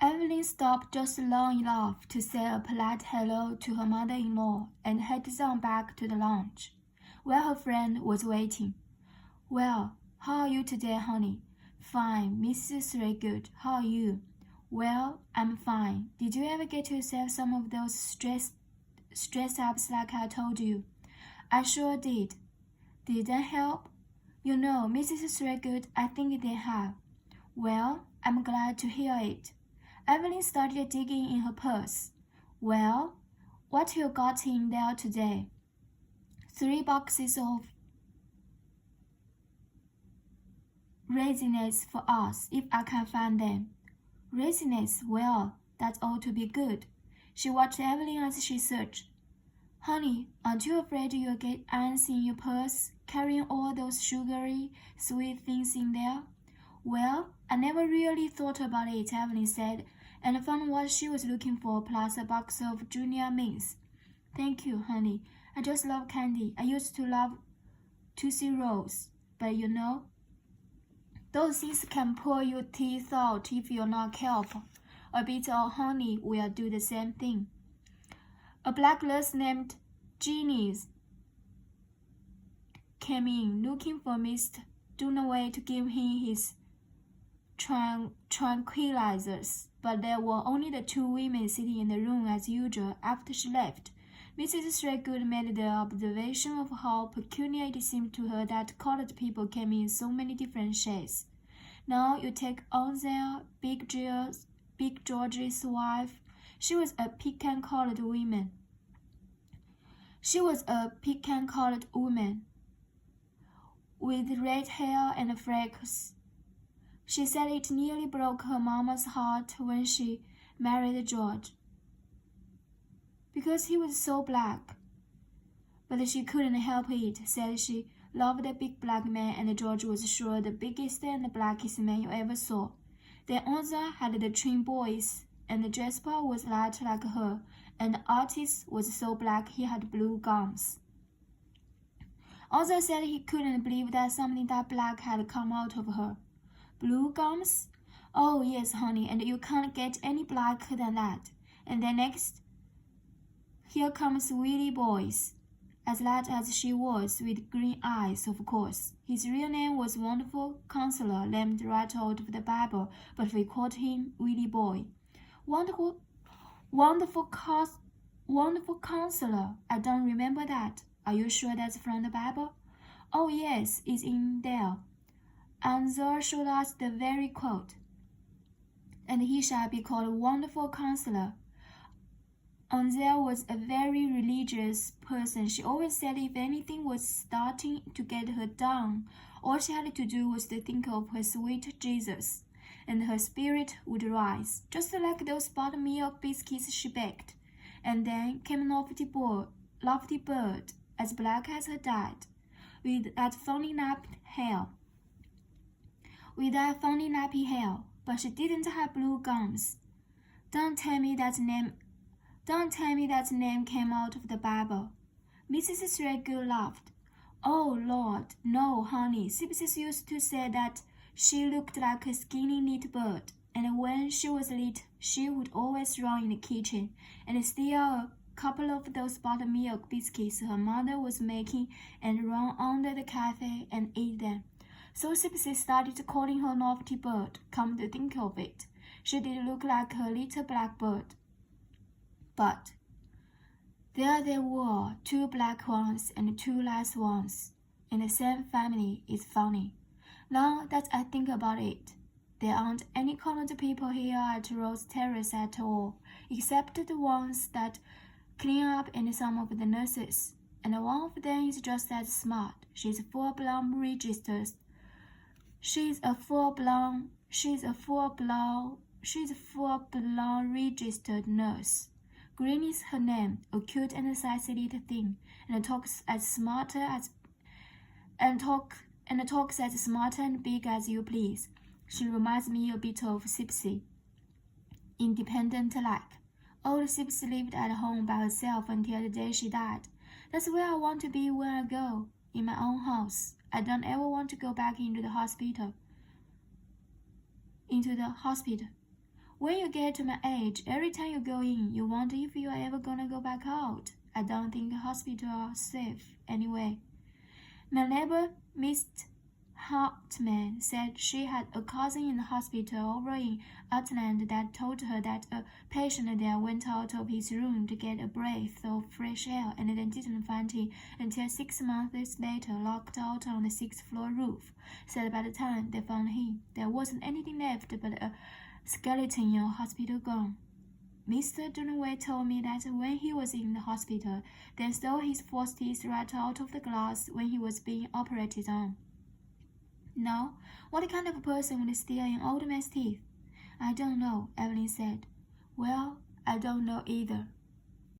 Evelyn stopped just long enough to say a polite hello to her mother-in-law and headed on back to the lounge, where her friend was waiting. "Well, how are you today, honey?" "Fine, Mrs. Threadgood. How are you?" "Well, I'm fine. Did you ever get yourself some of those stress-ups like I told you?" "I sure did." "Did that help?" "You know, Mrs. Threadgood, I think they have." "Well, I'm glad to hear it." Evelyn started digging in her purse. "Well, what you got in there today?" "3 boxes of raisins for us, if I can find them." "Raisins? Well, that ought to be good." She watched Evelyn as she searched. "Honey, aren't you afraid you'll get ants in your purse, carrying all those sugary, sweet things in there?" "Well, I never really thought about it," Evelyn said, and found what she was looking for, plus a box of Junior Mints. "Thank you, honey. I just love candy. I used to love Tootsie Rolls, but you know, those things can pull your teeth out if you're not careful. A bit of honey will do the same thing." A black nurse named Jeannie came in, looking for Mr. Dunaway to give him his tranquilizers, but there were only the 2 women sitting in the room as usual after she left. Mrs. Threadgood made the observation of how peculiar it seemed to her that colored people came in so many different shades. Now you take Ansel, Big George's wife. She was a pecan-colored woman. With red hair and freckles. She said it nearly broke her mama's heart when she married George, because he was so black. But she couldn't help it, said she loved a big black man, and George was sure the biggest and the blackest man you ever saw. Then Ansel had the twin boys, and Jasper was light like her, and Artis was so black he had blue gums. Ansel said he couldn't believe that something that black had come out of her. "Blue gums? Oh, yes, honey, and you can't get any blacker than that." And then next, here comes Willie Boyce, as light as she was, with green eyes, of course. His real name was Wonderful Counselor, named right out of the Bible, but we called him Willie Boy. Wonderful Counselor. I don't remember that. Are you sure that's from the Bible? Oh, yes, it's in there. Ansel showed us the very quote. "And he shall be called Wonderful Counselor." Ansel was a very religious person. She always said if anything was starting to get her down, all she had to do was to think of her sweet Jesus, and her spirit would rise, just like those buttermilk biscuits she baked. And then came an lofty bird, as black as her dad, with that funny nappy hair, but she didn't have blue gums. Don't tell me that name came out of the Bible." Mrs. Threadgood laughed. "Oh, Lord, no, honey. Sipsis used to say that she looked like a skinny neat bird, and when she was little, she would always run in the kitchen and steal a couple of those buttermilk biscuits her mother was making and run under the cafe and eat them. So Sipsis started calling her Lofty Bird. Come to think of it, she did look like a little black bird. But there they were, 2 black ones and 2 light ones, in the same family. It's funny. Now that I think about it, there aren't any colored people here at Rose Terrace at all, except the ones that clean up and some of the nurses. And one of them is just as smart. She's a full-blown registered nurse. Green is her name, a cute and sassy little thing, and talks as smart and big as you please. She reminds me a bit of Sipsy, independent-like. Old Sipsy lived at home by herself until the day she died. That's where I want to be when I go, in my own house. I don't ever want to go back into the hospital. When you get to my age, every time you go in, you wonder if you are ever gonna go back out. I don't think hospitals are safe anyway. My neighbor, Miss Hartman, said she had a cousin in the hospital over in Outland that told her that a patient there went out of his room to get a breath of fresh air and then didn't find him until 6 months later, locked out on the 6th-floor roof. Said by the time they found him, there wasn't anything left but a skeleton in a hospital gown. Mr. Dunaway told me that when he was in the hospital, they stole his false teeth right out of the glass when he was being operated on. Now, what kind of a person would steal an old man's teeth? I don't know, Evelyn said. Well, I don't know either.